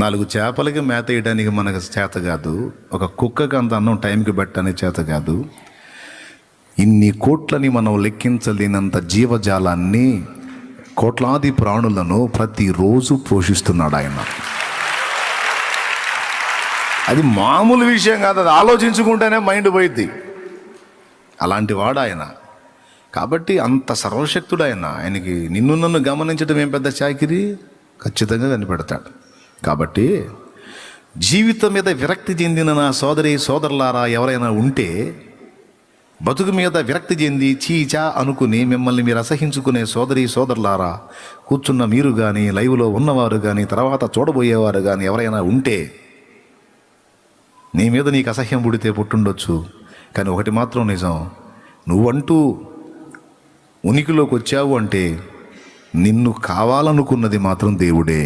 4 చేపలకి మేత వేయడానికి మనకు చేత కాదు, ఒక కుక్కకి అంత అన్నం టైంకి పెట్టడానికి చేత కాదు. ఇన్ని కోట్లని మనం లెక్కించలేనంత జీవజాలాన్ని, కోట్లాది ప్రాణులను ప్రతిరోజు పోషిస్తున్నాడు ఆయన. అది మామూలు విషయం కాదు, అది ఆలోచించుకుంటేనే మైండ్ పోయిద్ది. అలాంటి వాడు ఆయన. కాబట్టి అంత సర్వశక్తుడు ఆయన. ఆయనకి నిన్ను నన్ను గమనించడం ఏం పెద్ద చాకిరి? ఖచ్చితంగా కనిపెడతాడు. కాబట్టి జీవితం మీద విరక్తి చెందిన నా సోదరి సోదరులారా ఎవరైనా ఉంటే, బతుకు మీద విరక్తి చెంది చీచా అనుకుని మిమ్మల్ని మీరు అసహించుకునే సోదరి సోదరులారా, కూర్చున్న మీరు కానీ, లైవ్లో ఉన్నవారు కానీ, తర్వాత చూడబోయేవారు కానీ ఎవరైనా ఉంటే, నీ మీద నీకు అసహ్యం పుడితే పుట్టుండొచ్చు. కానీ ఒకటి మాత్రం నిజం, నువ్వంటూ ఉనికిలోకి వచ్చావు అంటే నిన్ను కావాలనుకున్నది మాత్రం దేవుడే.